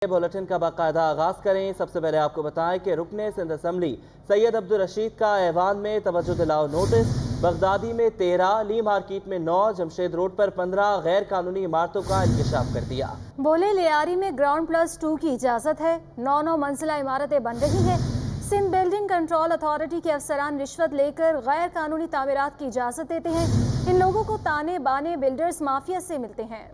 Bulletin का बाकायदा आगाज करें। सबसे पहले आपको बताएं कि रुकने सिंध असम्बली सैयद अब्दुल रशीद का ऐवान में तवज्जो दिलाओ नोटिस। बगदादी में 13, ली मार्केट में 9, जमशेद रोड पर 15 गैर कानूनी इमारतों का इंकशाफ कर दिया। बोले लियारी में ग्राउंड+2 की इजाज़त है, 9 मंजिला इमारतें बन रही हैं। सिंध बिल्डिंग कंट्रोल अथॉरिटी के अफसरान रिश्वत लेकर गैर कानूनी तामीरात की इजाज़त देते हैं। इन लोगों को ताने बाने बिल्डर्स माफिया से मिलते हैं।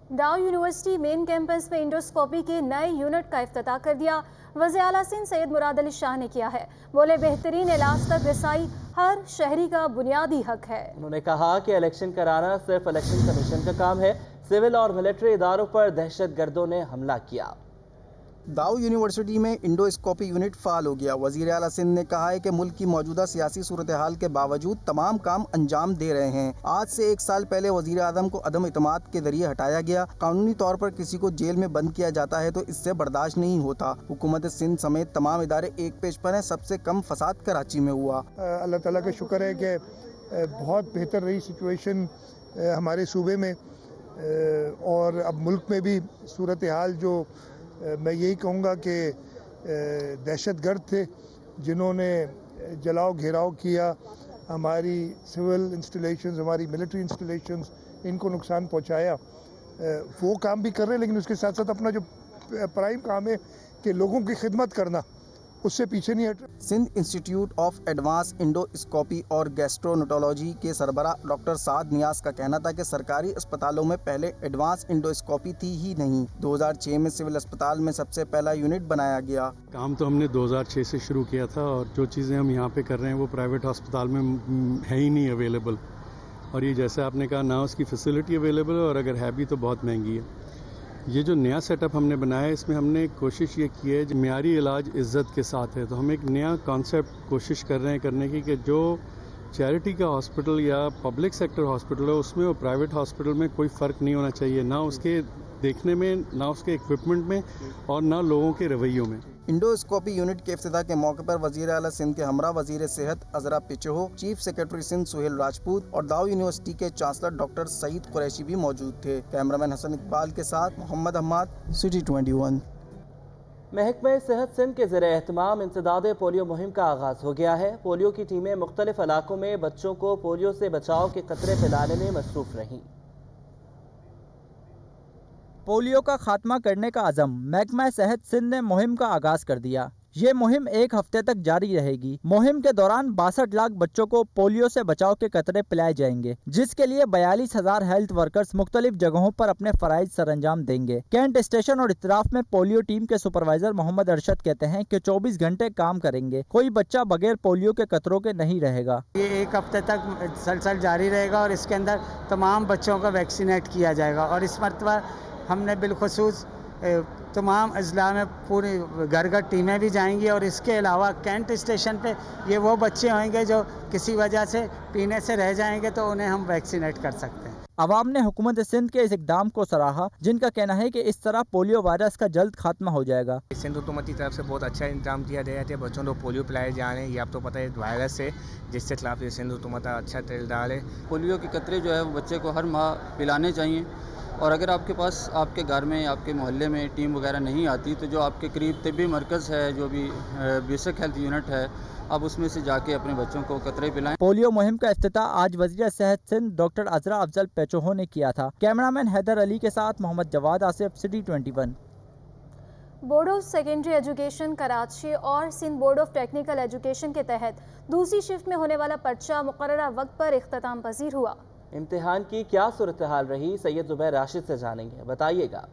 डाउ यूनिवर्सिटी मेन कैंपस में इंडोस्कोपी के नए यूनिट का इफ्तिताह कर दिया। वज़ीर आला सिंध सैयद मुराद अली शाह ने किया है। बोले बेहतरीन इलाज तक रसाई हर शहरी का बुनियादी हक है। उन्होंने कहा कि इलेक्शन कराना सिर्फ इलेक्शन कमीशन का काम है। सिविल और मिलिट्री इदारों पर दहशतगर्दों ने हमला किया। दाऊ यूनिवर्सिटी में इंडोस्कोपी यूनिट फाल हो गया। वज़ीर आला सिंध ने कहा है कि मुल्क की मौजूदा सियासी सूरत हाल के बावजूद तमाम काम अंजाम दे रहे हैं। आज से 1 साल पहले वज़ीर आज़म को अदम इतमाद के जरिए हटाया गया। कानूनी तौर पर किसी को जेल में बंद किया जाता है तो इससे बर्दाश्त नहीं होता। हुकूमत सिंध समेत तमाम इदारे एक पेज पर हैं। सबसे कम फसाद कराची में हुआ। अल्लाह ताला का शुक्र है कि बहुत बेहतर रही सिचुएशन हमारे सूबे में, और अब मुल्क में भी सूरत हाल जो मैं यही कहूँगा कि दहशतगर्द थे जिन्होंने जलाओ घेराव किया, हमारी सिविल इंस्टॉलेशंस, हमारी मिलिट्री इंस्टॉलेशंस, इनको नुकसान पहुँचाया, वो काम भी कर रहे हैं। लेकिन उसके साथ साथ अपना जो प्राइम काम है कि लोगों की खिदमत करना, उससे पीछे नहीं हट। Sindh institute of advance endoscopy और गैस्ट्रोनटोलॉजी के सरबरा डॉक्टर साद नियाज का कहना था कि सरकारी अस्पतालों में पहले एडवांस इंडोस्कोपी थी ही नहीं। 2006 में सिविल अस्पताल में सबसे पहला यूनिट बनाया गया। काम तो हमने 2006 से शुरू किया था, और जो चीज़ें हम यहाँ पे कर रहे हैं वो प्राइवेट अस्पताल में है ही नहीं अवेलेबल। और ये जैसे आपने कहा, ना उसकी फैसिलिटी अवेलेबल है, और अगर है भी तो बहुत महंगी है। ये जो नया सेटअप हमने बनाया है, इसमें हमने कोशिश ये की है कि मियारी इलाज इज़्ज़त के साथ है। तो हम एक नया कॉन्सेप्ट कोशिश कर रहे हैं करने की कि जो चैरिटी का हॉस्पिटल या पब्लिक सेक्टर हॉस्पिटल है उसमें और प्राइवेट हॉस्पिटल में कोई फ़र्क नहीं होना चाहिए, ना उसके देखने में, ना उसके इक्विपमेंट में, और ना लोगों के रवैयों में। इंडोस्कोपी यूनिट के इफ्तिताह के मौके पर वज़ीर आला सिंध के हमरा वज़ीर सेहत अजरा पिचहो, चीफ सेक्रेटरी सिंध सुहेल राजपूत और दाऊ यूनिवर्सिटी के चांसलर डॉक्टर सईद कुरैशी भी मौजूद थे। कैमरामैन हसन इकबाल के साथ मोहम्मद अहमद, सिटी 21। महकमा सेहत सिंध के ज़रिए एहतमाम इंसदाद पोलियो मुहिम का आगाज़ हो गया है। पोलियो की टीमें मुख्तलिफ इलाकों में बच्चों को पोलियो से बचाव के कतरे पिलाने में मसरूफ़ रहीं। पोलियो का खात्मा करने का अज़म महकमा सेहत सिंध ने मुहिम का आगाज कर दिया। ये मुहिम 1 हफ्ते तक जारी रहेगी। मुहिम के दौरान 62 लाख बच्चों को पोलियो से बचाव के कतरे पिलाए जाएंगे, जिसके लिए 42,000 हेल्थ वर्कर्स मुख्तलिफ जगहों पर अपने फराइज सरअंजाम देंगे। कैंट स्टेशन और इतराफ में पोलियो टीम के सुपरवाइजर मोहम्मद अरशद कहते हैं कि 24 घंटे काम करेंगे। कोई बच्चा बगैर पोलियो के कतरों के नहीं रहेगा। ये 1 हफ्ते तक सलसल जारी रहेगा और इसके अंदर तमाम बच्चों का वैक्सीनेट किया जाएगा। और इस मरतबा हमने बिलखुसूस तमाम अजला में पूरी घर घर टीमें भी जाएंगी, और इसके अलावा कैंट स्टेशन पे ये वो बच्चे होंगे जो किसी वजह से पीने से रह जाएंगे, तो उन्हें हम वैक्सीनेट कर सकते हैं। अवाम ने हुकूमत सिंध के इस इक़दाम को सराहा, जिनका कहना है कि इस तरह पोलियो वायरस का जल्द खात्मा हो जाएगा। सिंध हुकूमत की तरफ से बहुत अच्छा इंतजाम किया गया है। बच्चों को पोलियो पिलाए जा रहे हैं। ये आपको पता है वायरस है जिसके खिलाफ ये सिंध हुकूमत अच्छा तेलदार है। पोलियो के कतरे जो है वो बच्चे को हर माह पिलाने चाहिए, और अगर आपके पास आपके घर में, आपके मोहल्ले में टीम वगैरह नहीं आती, तो जो आपके करीब तिब्बी मरकज़ है, जो भी बेसिक हेल्थ यूनिट है, आप उसमें से जाके अपने बच्चों को कतरे पिलाएं। पोलियो मुहिम का इफ्तिताह आज वज़ीर सेहत सिंध डॉक्टर अजरा अफजल पेचोहो ने किया था। कैमरामैन हैदर अली के साथ Mohammad Jawad Asif, city 21। Board of secondary education Karachi और Sindh board of technical education के तहत दूसरी शिफ्ट में होने वाला पर्चा मुकर्ररा वक्त पर इख्तिताम पजीर हुआ। इम्तिहान की क्या सूरत हाल रही, सैयद ज़ुबैर राशिद से जानेंगे, बताइएगा।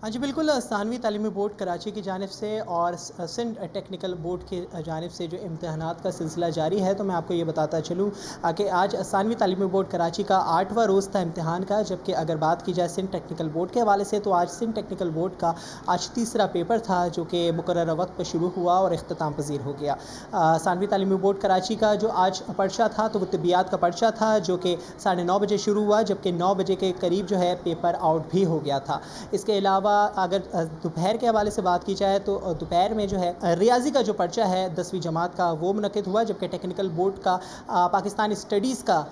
हाँ जी बिल्कुल, सानवी तालीमी बोर्ड कराची की जानिब से और सिंध टेक्निकल बोर्ड की जानिब से जो इम्तहानात का सिलसिला जारी है, तो मैं आपको ये बताता चलूँ कि आज सानवी तालीमी बोर्ड कराची का 8वां रोज़ था इम्तहान का। जबकि अगर बात की जाए सिंध टेक्निकल बोर्ड के हवाले से, तो आज सिंध टेक्निकल बोर्ड का आज तीसरा पेपर था, जो कि मुकर्ररा वक्त पर शुरू हुआ और इख्तिताम पजीर हो गया। सानवी तालीमी बोर्ड कराची का जो आज पर्चा था, तो वो तिब्बियात का पर्चा था, जो कि 9:30 बजे शुरू हुआ, जबकि 9 बजे के करीब जो है पेपर आउट भी हो गया था। इसके अलावा علاوہ اگر دوپہر کے حوالے سے بات کی جائے تو دوپہر میں جو ہے ریاضی کا جو پرچہ ہے 10ویں جماعت کا وہ منعقد ہوا، جبکہ ٹیکنیکل بورڈ کا پاکستان اسٹڈیز کا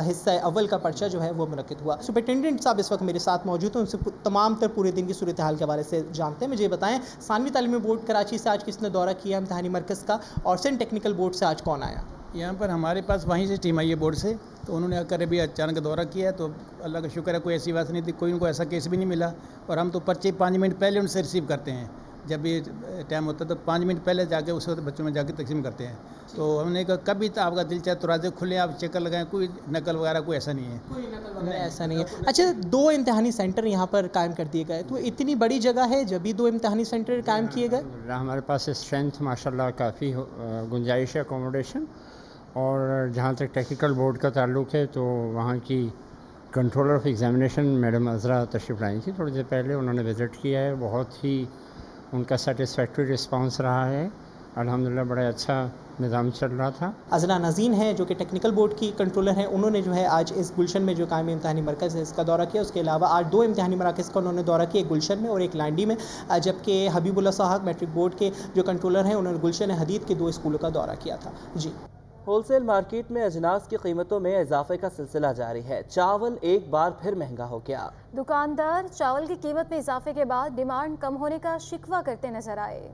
حصہ اول کا پرچہ جو ہے وہ منعقد ہوا۔ سپرنٹینڈنٹ صاحب اس وقت میرے ساتھ موجود ہیں، ان سے تمام تر پورے دن کی صورتحال کے حوالے سے جانتے ہیں۔ مجھے یہ بتائیں ثانوی تعلیمی بورڈ کراچی سے آج کس نے دورہ کیا امتحانی مرکز کا، اور سندھ ٹیکنیکل بورڈ سے آج کون آیا؟ یہاں پر ہمارے پاس وہیں سے ٹیم آئی ہے بورڈ سے، تو انہوں نے آ کر ابھی اچانک دورہ کیا، تو اللہ کا شکر ہے کوئی ایسی بات نہیں تھی، کوئی ان کو ایسا کیس بھی نہیں ملا، اور ہم تو پرچے 5 منٹ پہلے ان سے ریسیو کرتے ہیں، جب یہ ٹائم ہوتا ہے تو 5 منٹ پہلے جا کے اس وقت بچوں میں جا کے تقسیم کرتے ہیں۔ تو ہم نے کہا کبھی تو آپ کا دل چاہے ترازے کھلے آپ چکر لگائیں، کوئی نقل وغیرہ کوئی ایسا نہیں ہے، کوئی نقل وغیرہ ایسا نہیں ہے۔ اچھا 2 امتحانی سینٹر یہاں پر قائم کر دیے گئے، تو اتنی بڑی جگہ ہے جب بھی 2 امتحانی سینٹر قائم کیے گئے؟ ہمارے پاس اسٹرینتھ ماشاء اللہ کافی گنجائش ہے اکوموڈیشن، اور جہاں تک ٹیکنیکل بورڈ کا تعلق ہے تو وہاں کی کنٹرولر آف ایگزامینیشن میڈم عذرا تشریف لائی تھی تھوڑی دیر پہلے، انہوں نے وزٹ کیا ہے، بہت ہی ان کا سیٹسفیکٹری رسپانس رہا ہے، الحمدللہ بڑا اچھا نظام چل رہا تھا۔ عذرا نازین ہیں جو کہ ٹیکنیکل بورڈ کی کنٹرولر ہیں، انہوں نے جو ہے آج اس گلشن میں جو قائم امتحانی مرکز ہے اس کا دورہ کیا، اس کے علاوہ آج 2 امتحانی مراکز کا انہوں نے دورہ کیا، ایک گلشن میں اور ایک لانڈی میں، جبکہ حبیب اللہ صاحب میٹرک بورڈ کے جو کنٹرولر ہیں انہوں نے گلشن حدید کے 2 اسکولوں کا دورہ کیا تھا۔ جی ہول سیل مارکیٹ میں اجناس کی قیمتوں میں اضافے کا سلسلہ جاری ہے، چاول ایک بار پھر مہنگا ہو گیا۔ دکاندار چاول کی قیمت میں اضافے کے بعد ڈیمانڈ کم ہونے کا شکوہ کرتے نظر آئے۔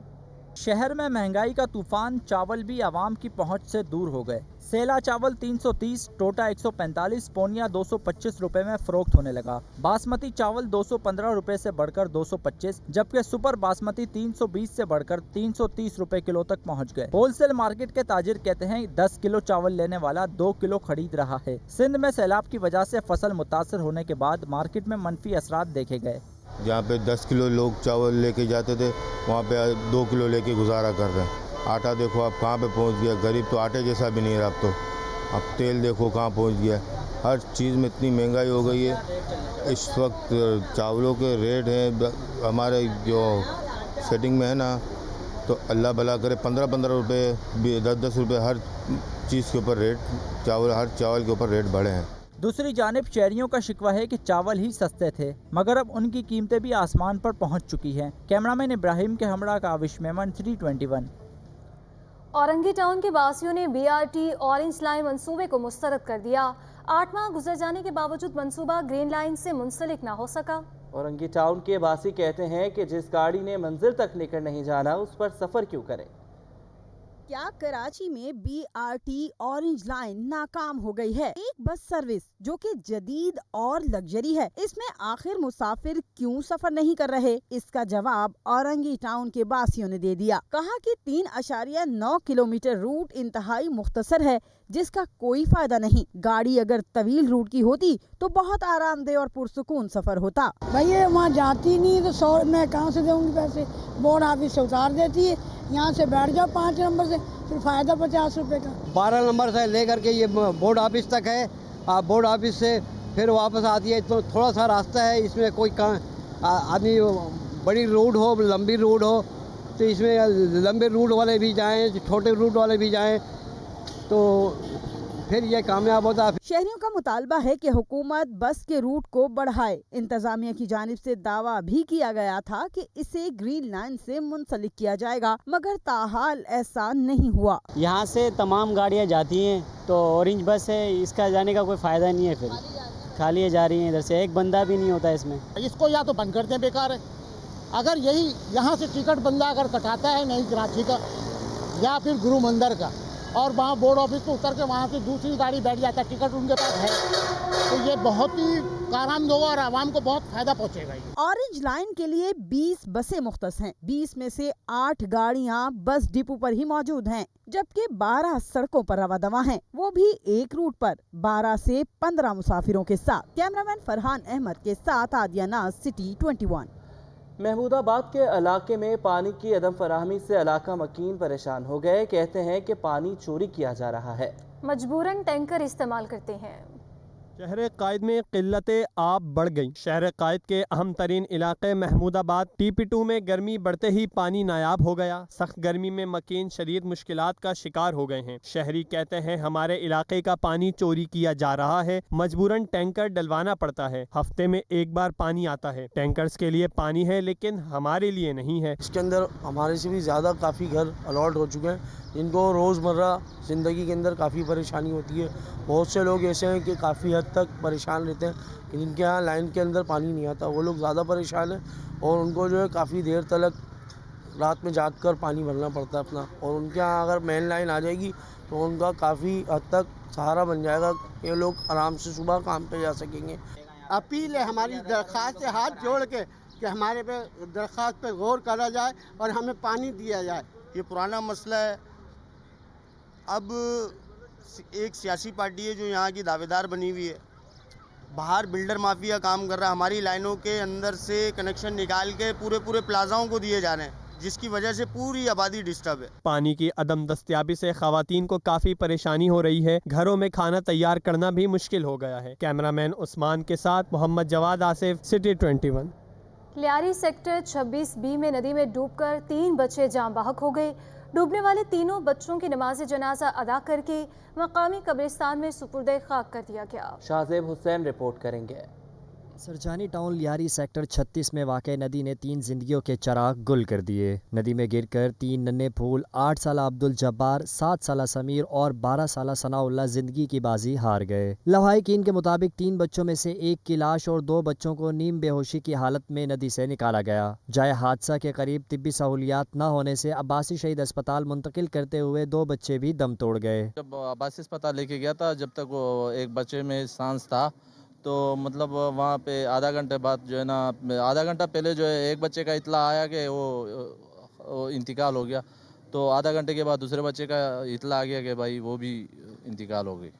شہر میں مہنگائی کا طوفان، چاول بھی عوام کی پہنچ سے دور ہو گئے۔ سیلا چاول 330، ٹوٹا 145، پونیا 225 روپے میں فروخت ہونے لگا۔ باسمتی چاول 215 روپے سے بڑھ کر 225، جبکہ سپر باسمتی 320 سے بڑھ کر 330 روپے کلو تک پہنچ گئے۔ ہول سیل مارکیٹ کے تاجر کہتے ہیں 10 کلو چاول لینے والا 2 کلو خرید رہا ہے۔ سندھ میں سیلاب کی وجہ سے فصل متاثر ہونے کے بعد مارکیٹ میں منفی اثرات دیکھے گئے۔ جہاں پہ 10 کلو لوگ چاول لے کے جاتے تھے وہاں پہ 2 کلو لے کے گزارا کر رہے ہیں۔ آٹا دیکھو اب کہاں پہ پہنچ گیا، غریب تو آٹے جیسا بھی نہیں رہا اب تو۔ اب تیل دیکھو کہاں پہنچ گیا، ہر چیز میں اتنی مہنگائی ہو گئی ہے۔ اس وقت چاولوں کے ریٹ ہیں ہمارے جو سیٹنگ میں ہے نا، تو اللہ بھلا کرے 15 روپے 10 روپے ہر چیز کے اوپر ریٹ، ہر چاول کے اوپر ریٹ بڑھے ہیں۔ دوسری جانب شہریوں کا شکوہ ہے کہ چاول ہی سستے تھے مگر اب ان کی قیمتیں بھی آسمان پر پہنچ چکی ہیں۔ کیمرامین ابراہیم کے ہمراہ کاوش میمن 321۔ اورنگی ٹاؤن کے باسیوں نے BRT اورنج لائن منصوبے کو مسترد کر دیا۔ 8 ماہ گزر جانے کے باوجود منصوبہ گرین لائن سے منسلک نہ ہو سکا۔ اورنگی ٹاؤن کے باسی کہتے ہیں کہ جس گاڑی نے منزل تک لے کر نہیں جانا اس پر سفر کیوں کرے۔ کیا کراچی میں BRT اورنج لائن ناکام ہو گئی ہے؟ ایک بس سروس جو کہ جدید اور لگژری ہے، اس میں آخر مسافر کیوں سفر نہیں کر رہے؟ اس کا جواب اورنگی ٹاؤن کے باسیوں نے دے دیا۔ کہا کہ 3.9 کلومیٹر روٹ انتہائی مختصر ہے جس کا کوئی فائدہ نہیں۔ گاڑی اگر طویل روٹ کی ہوتی تو بہت آرام دہ اور پرسکون سفر ہوتا۔ بھائی وہاں جاتی نہیں تو 100 میں کہاں سے دوں گی پیسے؟ بورڈ آفس سے اتار دیتی ہے، یہاں سے بیٹھ جاؤ 5 نمبر سے، پھر فائدہ 50 روپے کا۔ 12 نمبر سے لے کر کے یہ بورڈ آفس تک ہے، بورڈ آفس سے پھر واپس آتی ہے، تو تھوڑا سا راستہ ہے، اس میں کوئی آدمی بڑی روڈ ہو، لمبی روڈ ہو تو اس میں لمبے روٹ والے بھی جائیں، چھوٹے روٹ والے بھی جائیں تو پھر یہ کامیاب ہوتا ہے۔ شہریوں کا مطالبہ ہے کہ حکومت بس کے روٹ کو بڑھائے۔ انتظامیہ کی جانب سے دعویٰ بھی کیا گیا تھا کہ اسے گرین لائن سے منسلک کیا جائے گا، مگر تاحال ایسا نہیں ہوا۔ یہاں سے تمام گاڑیاں جاتی ہیں تو اورنج بس ہے، اس کا جانے کا کوئی فائدہ نہیں ہے، پھر خالی جا رہی ہیں، ادھر سے ایک بندہ بھی نہیں ہوتا اس میں۔ اس کو یا تو بند کر دیں، بیکار ہے۔ اگر یہی یہاں سے ٹکٹ بندہ اگر کٹاتا ہے نہیں کراچی کا یا پھر گرو مندر کا، اور وہاں بورڈ آفس کو اتر کے وہاں سے دوسری گاڑی بیٹھ جاتا ہے، ٹکٹ ان کے پاس ہے، تو یہ بہت ہی کارآمد ہوگا اور عوام کو بہت فائدہ پہنچے گا۔ اورنج لائن کے لیے 20 بسیں مختص ہیں، 20 میں سے 8 گاڑیاں بس ڈپو پر ہی موجود ہیں، جبکہ 12 سڑکوں پر رواں دواں ہیں، وہ بھی ایک روٹ پر 12 سے 15 مسافروں کے ساتھ۔ کیمرامین فرحان احمد کے ساتھ عادیہ ناز، سٹی 21۔ محمود آباد کے علاقے میں پانی کی عدم فراہمی سے علاقہ مکین پریشان ہو گئے، کہتے ہیں کہ پانی چوری کیا جا رہا ہے، مجبوراً ٹینکر استعمال کرتے ہیں۔ شہر قائد میں قلت آب بڑھ گئی۔ شہر قائد کے اہم ترین علاقے محمود آباد TP2 میں گرمی بڑھتے ہی پانی نایاب ہو گیا۔ سخت گرمی میں مکین شدید مشکلات کا شکار ہو گئے ہیں۔ شہری کہتے ہیں ہمارے علاقے کا پانی چوری کیا جا رہا ہے، مجبوراً ٹینکر ڈلوانا پڑتا ہے۔ ہفتے میں ایک بار پانی آتا ہے۔ ٹینکرز کے لیے پانی ہے لیکن ہمارے لیے نہیں ہے۔ اس کے اندر ہمارے سے بھی زیادہ کافی گھر الاٹ ہو چکے ہیں جن کو روزمرہ زندگی کے اندر کافی پریشانی ہوتی ہے۔ بہت سے لوگ ایسے ہیں کہ کافی حد تک پریشان رہتے ہیں کہ جن کے یہاں لائن کے اندر پانی نہیں آتا، وہ لوگ زیادہ پریشان ہیں اور ان کو جو ہے کافی دیر تک رات میں جاگ کر پانی بھرنا پڑتا ہے اپنا، اور ان کے یہاں اگر مین لائن آ جائے گی تو ان کا کافی حد تک سہارا بن جائے گا، یہ لوگ آرام سے صبح کام پہ جا سکیں گے۔ اپیل ہے ہماری درخواست سے ہاتھ جوڑ کے کہ ہمارے پہ درخواست پہ غور کرا جائے اور ہمیں پانی دیا جائے۔ یہ پرانا مسئلہ ہے، اب ایک سیاسی پارٹی ہے جو یہاں کی دعوے دار بنی ہوئی ہے، باہر بلڈر مافیا کام کر رہا ہے، ہماری لائنوں کے اندر سے کنیکشن نکال کے پورے پلازاؤں کو دیے جا رہے ہیں، جس کی وجہ سے پوری آبادی ڈسٹرب ہے۔ پانی کی عدم دستیابی سے خواتین کو کافی پریشانی ہو رہی ہے، گھروں میں کھانا تیار کرنا بھی مشکل ہو گیا ہے۔ کیمرامین عثمان کے ساتھ Mohammad Jawad Asif, city 21۔ Lyari sector 26B میں ندی میں ڈوب کر 3 بچے جاں بحق ہو گئے۔ ڈوبنے والے تینوں بچوں کی نماز جنازہ ادا کر کے مقامی قبرستان میں سپرد خاک کر دیا گیا۔ شاہزیب حسین رپورٹ کریں گے۔ سرجانی ٹاؤن لیاری سیکٹر 36 میں واقع ندی نے 3 زندگیوں کے چراغ گل کر دیے۔ ندی میں گر کر 3 ننھے پھول 8 سالہ عبدالجبار، 7 سالہ سمیر اور 12 سالہ ثناء اللہ زندگی کی بازی ہار گئے۔ لواحقین کے مطابق 3 بچوں میں سے ایک کی لاش اور 2 بچوں کو نیم بے ہوشی کی حالت میں ندی سے نکالا گیا۔ جائے حادثہ کے قریب طبی سہولیات نہ ہونے سے عباسی شہید اسپتال منتقل کرتے ہوئے 2 بچے بھی دم توڑ گئے۔ جب عباسی اسپتال لے کے گیا تھا، جب تک وہ ایک بچے میں سانس تھا تو مطلب وہاں پہ آدھا گھنٹے بعد جو ہے نا، آدھا گھنٹہ پہلے جو ہے ایک بچے کا اطلاع آیا کہ وہ انتقال ہو گیا، تو آدھا گھنٹے کے بعد دوسرے بچے کا اطلاع آ گیا کہ بھائی وہ بھی انتقال ہو گئی۔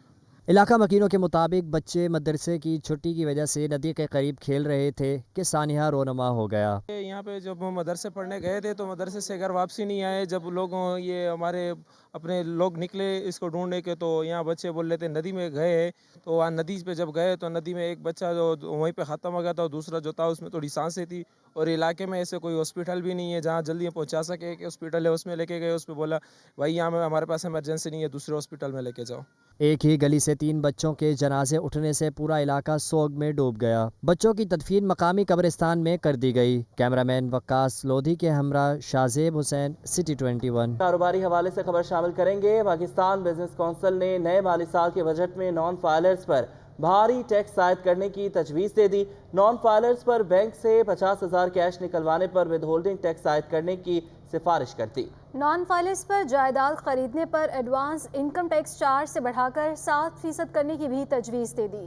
علاقہ مکینوں کے مطابق بچے مدرسے کی چھٹی کی وجہ سے ندی کے قریب کھیل رہے تھے کہ سانحہ رونما ہو گیا۔ یہاں پہ جب مدرسے پڑھنے گئے تھے تو مدرسے سے گھر واپسی نہیں آئے۔ جب لوگ یہ ہمارے اپنے لوگ نکلے اس کو ڈھونڈنے کے تو یہاں بچے بول رہے تھے ندی میں گئے، تو وہاں ندی پہ جب گئے تو ندی میں ایک بچہ جو وہیں پہ ختم ہو گیا تھا اور دوسرا جو تھا اس میں تھوڑی سانسیں تھی، اور علاقے میں ایسے کوئی ہاسپٹل بھی نہیں ہے جہاں جلدی پہنچا سکے کہ ہاسپٹل ہے، اس میں لے کے گئے، اس پہ بولا بھائی یہاں ہمارے پاس ایمرجنسی نہیں ہے، دوسرے ہاسپٹل میں لے کے جاؤ۔ ایک ہی گلی سے 3 بچوں کے جنازے اٹھنے سے پورا علاقہ سوگ میں ڈوب گیا۔ بچوں کی تدفین مقامی قبرستان میں کر دی گئی۔ کیمرامین وقاص لودھی کے ہمراہ شاہزیب حسین، سٹی 21۔ کاروباری حوالے سے خبر شامل کریں گے۔ پاکستان بزنس کونسل نے نئے مالی سال کے بجٹ میں نان فائلرز پر بھاری ٹیکس عائد کرنے کی تجویز دے دی۔ نان فائلرز پر بینک سے 50,000 کیش نکلوانے پر ود ہولڈنگ ٹیکس عائد کرنے کی سفارش کرتی۔ نان فائلرز پر جائیداد خریدنے پر ایڈوانس انکم ٹیکس چارج سے بڑھا کر 7% کرنے کی بھی تجویز دے دی۔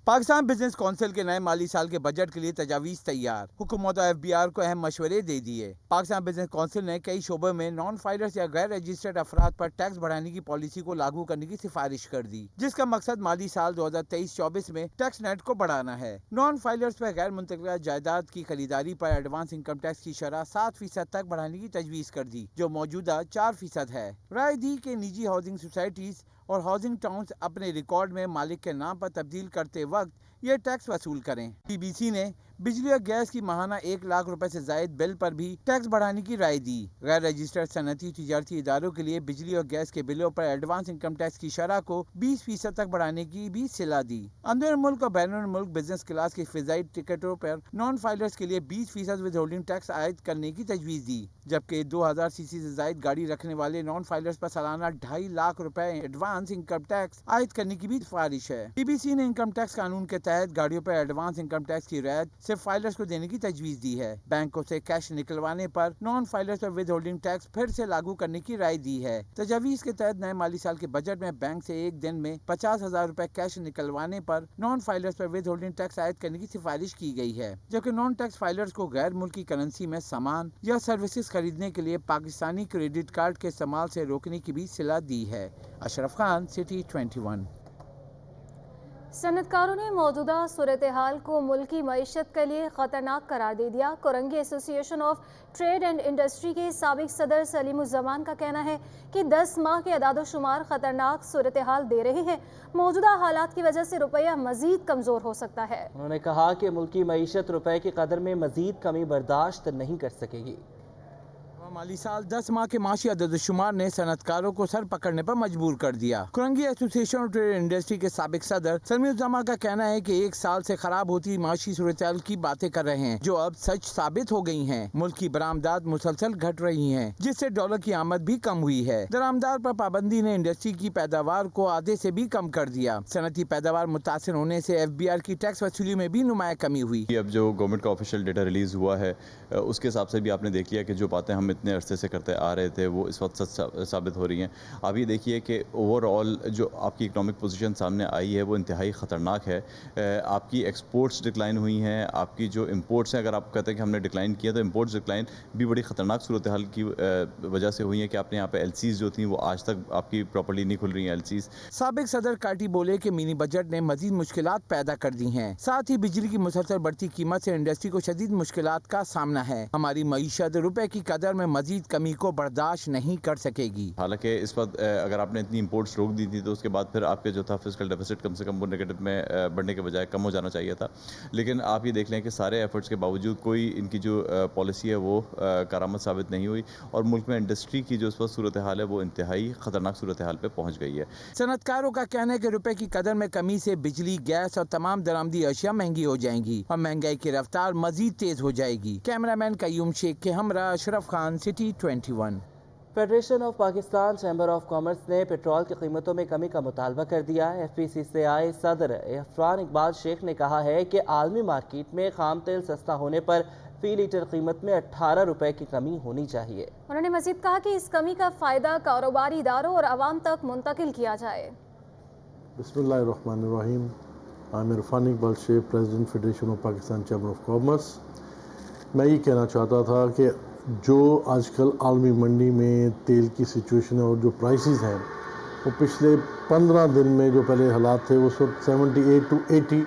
پاکستان بزنس کونسل کے نئے مالی سال کے بجٹ کے لیے تجاویز تیار، حکومت اور FBR کو اہم مشورے دے دیے۔ پاکستان بزنس کونسل نے کئی شعبوں میں نان فائلرز یا غیر رجسٹرڈ افراد پر ٹیکس بڑھانے کی پالیسی کو لاگو کرنے کی سفارش کر دی، جس کا مقصد مالی سال 2023-24 میں ٹیکس نیٹ کو بڑھانا ہے۔ نان فائلرز پر غیر منتقلہ جائیداد کی خریداری پر ایڈوانس انکم ٹیکس کی شرح 7% تک بڑھانے کی تجویز کر دی، جو موجودہ 4% ہے۔ رائے دی کہ نجی ہاؤسنگ سوسائٹیز اور ہاؤسنگ ٹاؤنز اپنے ریکارڈ میں مالک کے نام پر تبدیل کرتے وقت یہ ٹیکس وصول کریں۔ BBC نے بجلی اور گیس کی ماہانہ 1 لاکھ روپے سے زائد بل پر بھی ٹیکس بڑھانے کی رائے دی۔ غیر رجسٹرڈ صنعتی تجارتی اداروں کے لیے بجلی اور گیس کے بلوں پر ایڈوانس انکم ٹیکس کی شرح کو 20% تک بڑھانے کی بھی صلاح دی۔ اندرون ملک اور بیرون ملک بزنس کلاس کی فضائی ٹکٹوں پر نان فائلرز کے لیے 20% ود ہولڈنگ ٹیکس عائد کرنے کی تجویز دی، جبکہ 2000 cc سے زائد گاڑی رکھنے والے نان فائلرز پر سالانہ 2.5 لاکھ روپے ایڈوانس انکم ٹیکس عائد کرنے کی بھی سفارش ہے۔ BBC نے انکم ٹیکس قانون کے تحت گاڑیوں پر ایڈوانس انکم ٹیکس کی رعایت صرف فائلرز کو دینے کی تجویز دی ہے۔ بینکوں سے کیش نکلوانے پر نان فائلرز پر ود ہولڈنگ ٹیکس پھر سے لاگو کرنے کی رائے دی ہے۔ تجاویز کے تحت نئے مالی سال کے بجٹ میں بینک سے ایک دن میں 50,000 روپے کیش نکلوانے پر نان فائلرز پر ود ہولڈنگ ٹیکس عائد کرنے کی سفارش کی گئی ہے، جبکہ نان ٹیکس فائلرز کو غیر ملکی کرنسی میں سامان یا سروسز خریدنے کے لیے پاکستانی کریڈٹ کارڈ کے استعمال سے روکنے کی بھی صلاح دی ہے۔ اشرف خان، سٹی 21۔ सनतकारों ने मौजूदा सूरत हाल को मुल्की मईशत के लिए ख़तरनाक करार दे दिया। Korangi association of trade and industry के साबिक सदर सलीमुज़्ज़मान का कहना है कि 10 माह के अदाद-ओ-शुमार ख़तरनाक सूरत हाल दे रहे हैं। मौजूदा हालात की वजह से रुपया मज़ीद कमज़ोर हो सकता है। उन्होंने कहा कि मुल्की मईशत रुपए की कदर में मज़ीद कमी बर्दाश्त नहीं कर सकेगी। माली साल 10 माह के माशी अदद-ओ-शुमार ने सनतकारों को सर पकड़ने पर मजबूर कर दिया। Korangi association of trade industry के साबिक सदर सलीमुज़्ज़मान का कहना है कि 1 साल से खराब होती माशी सूरत-ए-हाल की बातें कर रहे हैं जो अब सच साबित हो गई हैं। मुल्क की बरामदात मुसलसल घट रही हैं, जिससे डॉलर की आमद भी कम हुई है। दरामदार पर पाबंदी ने इंडस्ट्री की पैदावार को आधे से भी कम कर दिया। सनती पैदावार मुतासिर होने से FBR की टैक्स वसूली में भी नुमाया कमी हुई। अब जो गवर्नमेंट का ऑफिशियल डेटा रिलीज हुआ है उसके हिसाब से भी आपने देख लिया कि जो बातें हम इतने अरसे से करते आ रहे थे वो इस वक्त सच साबित हो रही हैं। आप ये देखिए कि ओवरऑल जो आपकी इकोनॉमिक पोजीशन सामने आई है वो इंतहाई ख़तरनाक है। आपकी एक्सपोर्ट्स डिक्लाइन हुई हैं, आपकी जो इंपोर्ट्स हैं, अगर आप कहते हैं कि हमने डिक्लाइन किया तो इंपोर्ट्स डिक्लाइन भी बड़ी ख़तरनाक सूरत हाल की वजह से हुई है कि आपने यहाँ पे LCs जो थी वो आज तक आपकी प्रॉपर्ली नहीं खुल रही हैं LCs। साबिक सदर काटी बोले कि मिनी बजट ने मजीद मुश्किलात पैदा कर दी हैं। साथ ही बिजली की मुसलसल बढ़ती कीमत से इंडस्ट्री को शदीद मुश्किलात का सामना है। हमारी मईशत रुपए की कदर में मजीद कमी को बर्दाश्त नहीं कर सकेगी। हालांकि इस वक्त अगर आपने इतनी इंपोर्ट्स रोक दी थी तो उसके बाद फिर आपके जो था फिस्कल डेफिसिट कम से कम वो नेगेटिव में बढ़ने के बजाय कम हो जाना चाहिए था। लेकिन आप ये देख लें कि सारे एफर्ट्स के बावजूद कोई इनकी जो पॉलिसी है वो कारामद साबित नहीं हुई और मुल्क में इंडस्ट्री की जो इस वक्त सूरत हाल है वो इंतहाई ख़तरनाक सूरत हाल पे पहुँच गई है। सनतकारों का कहना है कि रुपए की कदर में कमी से बिजली, गैस और तमाम दरामदी अशिया महंगी हो जाएंगी और महंगाई की रफ्तार मजीद तेज हो जाएगी। कैमरामैन कयूम शेख के हमरा Ashraf Khan, city 21। Federation of Pakistan chamber of commerce ने पेट्रोल की कीमतों में कमी का मुतालबा कर दिया है। FPC से आए सदर इरफान इकबाल शेख ने कहा है कि आलमी मार्केट में खाम तेल सस्ता होने पर फी लीटर कीमत में 18 रुपए की कमी होनी चाहिए। उन्होंने मजीद कहा कि इस कमी का फ़ायदा कारोबारी इदारों और आवाम तक मुंतकिल किया जाए। बिस्मिल्लाहिर्रहमानिर्रहीम। I am Irfan Iqbal Shaikh, president federation of Pakistan chamber of commerce. मैं ये कहना चाहता था कि जो आजकल आलमी मंडी में तेल की सिचुएशन है और जो प्राइसेस हैं वो पिछले 15 दिन में जो पहले हालात थे उस वक्त 78 to 80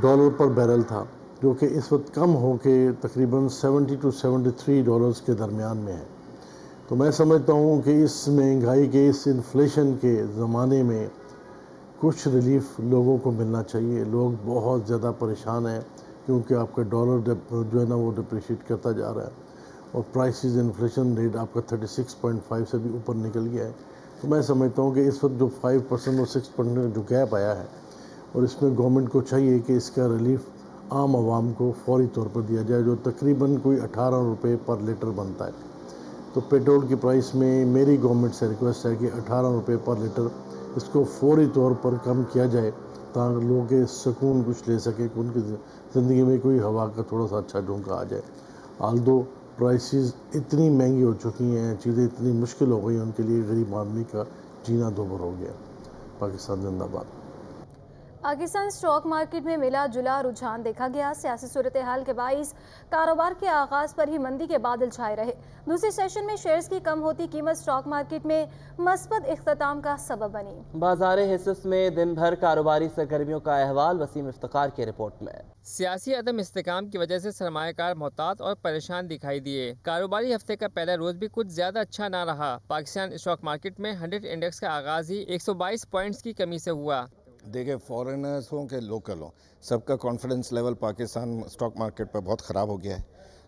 डॉलर पर बैरल था, जो कि इस वक्त कम होके तकरीबन 70 to 73 डॉलर्स के दरमियान में है। तो मैं समझता हूँ कि इस महंगाई के, इस इन्फ्लेशन के ज़माने में कुछ रिलीफ लोगों को मिलना चाहिए। लोग बहुत ज़्यादा परेशान हैं क्योंकि आपका डॉलर जो है ना वो डिप्रिशिएट करता जा रहा है और प्राइसेस इन्फ्लेशन रेट आपका 36.5 से भी ऊपर निकल गया है। तो मैं समझता हूँ कि इस वक्त जो 5% और 6% जो गैप आया है और इसमें गवर्नमेंट को चाहिए कि इसका रिलीफ आम आवाम को फौरी तौर पर दिया जाए, जो तकरीबन कोई 18 रुपये पर लीटर बनता है। तो पेट्रोल की प्राइस में मेरी गवर्नमेंट से रिक्वेस्ट है कि 18 रुपये पर लीटर इसको फौरी तौर पर कम किया जाए ताकि लोग सुकून कुछ ले सकें कि उनकी ज़िंदगी में कोई हवा का थोड़ा सा अच्छा झोंका आ जाए। आल्दो प्राइसेस इतनी महंगी हो चुकी हैं, चीज़ें इतनी मुश्किल हो गई, उनके लिए गरीब आदमी का जीना दोबर हो गया। पाकिस्तान जिंदाबाद। पाकिस्तान स्टॉक मार्केट में मिला जुला रुझान देखा गया। सियासी सूरत हाल के बाइस कारोबार के आगाज पर ही मंदी के बादल छाए रहे। दूसरे सेशन में शेयर्स की कम होती कीमत स्टॉक मार्केट में मस्बत इख्तिताम का सबब बनी। बाजार हिस्स में दिन भर कारोबारी सरगर्मियों का अहवाल वसीम इफ्तिकार की रिपोर्ट में। सियासी अदम इस्तेकाम की वजह से सरमायाकार मोहतात और परेशान दिखाई दिए। कारोबारी हफ्ते का पहला रोज भी कुछ ज्यादा अच्छा ना रहा। पाकिस्तान स्टॉक मार्केट में 100 इंडेक्स का आगाज ही 122 पॉइंट्स की कमी से हुआ। देखिए, फॉरेनर्स हों कि लोकल हों, सबका confidence level Pakistan stock market पर बहुत ख़राब हो गया है।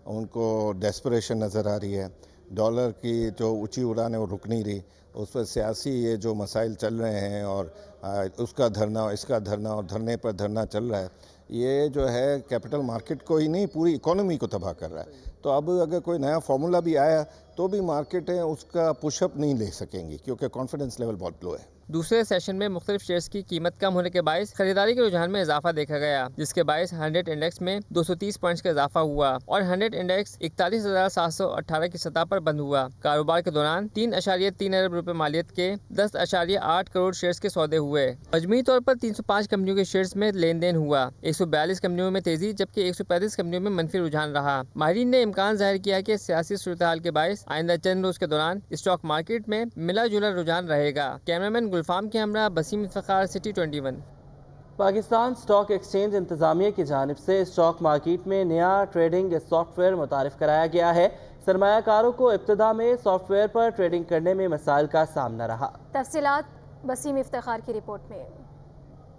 उनको डेस्परेशन नज़र आ रही है। डॉलर की जो ऊंची उड़ान है वो रुक नहीं रही। उस पर सियासी ये जो मसाइल चल रहे हैं और उसका धरना, इसका धरना और धरने पर धरना चल रहा है, ये जो है कैपिटल मार्केट को ही नहीं पूरी इकोनॉमी को तबाह कर रहा है। तो अब अगर कोई नया फार्मूला भी आया तो भी मार्केटें उसका पुशअप नहीं ले सकेंगी क्योंकि कॉन्फिडेंस लेवल बहुत लो है। दूसरे सेशन में मुख्तलिफ शेयर्स की कीमत कम होने के बायस खरीदारी के रुझान में इजाफा देखा गया, जिसके बायस 100 इंडेक्स में 230 पॉइंट्स का इजाफा हुआ और 100 इंडेक्स 41,718 की सतह पर बंद हुआ। कारोबार के दौरान 3.3 अरब रुपए मालियत के 10.8 करोड़ शेयर्स के सौदे हुए। मजमूई तौर पर 305 कंपनियों के शेयर्स में लेन देन हुआ। 142 कंपनियों में तेजी जबकि 135 कंपनियों में मनफी रुझान रहा। माहिरीन ने इम्कान जाहिर किया कि सियासी सूरत हाल के बायस आइंदा चंद रोज के दौरान स्टॉक मार्केट में मिला जुला रुझान रहेगा। कैमरामैन गुलफाम के हमरा Waseem Iftikhar, city 21। Pakistan stock exchange इंतजामिया की जानिब से स्टॉक मार्केट में नया ट्रेडिंग सॉफ्टवेयर मुतारिफ कराया गया है। सरमायाकारों को इब्तिदा में सॉफ्टवेयर पर ट्रेडिंग करने में मसाइल का सामना रहा। तफसीलात वसीम इफ्तिखार की रिपोर्ट में।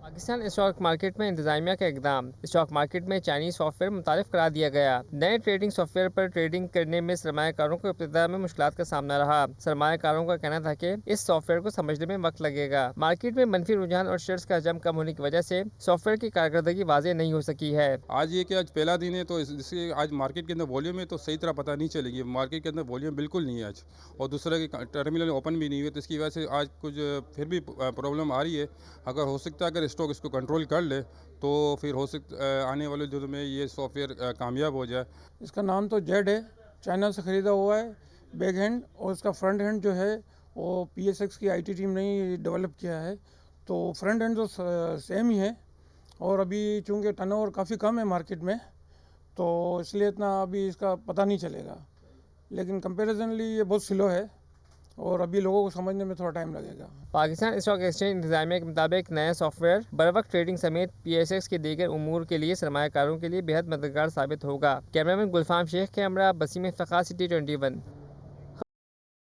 पाकिस्तान स्टॉक मार्केट में इंतजामिया का इकदाम, स्टॉक मार्केट में चाइनीज सॉफ्टवेयर मुतारिफ करा दिया गया। नए ट्रेडिंग सॉफ्टवेयर पर ट्रेडिंग करने में सरमायाकारों को इब्तिदा में मुश्किलात का सामना रहा। सरमायाकारों का कहना था कि इस सॉफ्टवेयर को समझने में वक्त लगेगा। मार्केट में मनफी रुझान और शेयर्स का हजम कम होने की वजह से सॉफ्टवेयर की कारकर्दगी वाज़ेह नहीं हो सकी है। आज ये कि आज पहला दिन है तो इससे आज मार्केट के अंदर वॉल्यूम है तो सही तरह पता नहीं चलेगी। मार्केट के अंदर वॉल्यूम बिल्कुल नहीं है आज, और दूसरा की टर्मिनल ओपन भी नहीं हुए, तो इसकी वजह से आज कुछ फिर भी प्रॉब्लम आ रही है। अगर हो सकता है अगर स्टॉक इसको कंट्रोल कर ले तो फिर हो सकता आने वाले दिनों में ये सॉफ्टवेयर कामयाब हो जाए। इसका नाम तो जेड है, चाइना से ख़रीदा हुआ है बैक हैंड, और इसका फ्रंट हैंड जो है वो PSX की IT टीम ने ही डेवलप किया है। तो फ्रंट हैंड तो सेम ही है, और अभी चूँकि टर्नओवर काफ़ी कम है मार्केट में तो इसलिए इतना अभी इसका पता नहीं चलेगा, लेकिन कंपैरिजनली ये बहुत स्लो है और अभी लोगों को समझने में थोड़ा टाइम लगेगा। पाकिस्तान स्टॉक एक्सचेंज इंतजामिया के मुताबिक नया सॉफ्टवेयर बरवक्त ट्रेडिंग समेत PSX के दीगर उमूर के लिए सरमायाकारों के लिए बेहद मददगार साबित होगा। कैमरामैन गुलफाम शेख के हमरा बसीम इफ्तिखार, City 21।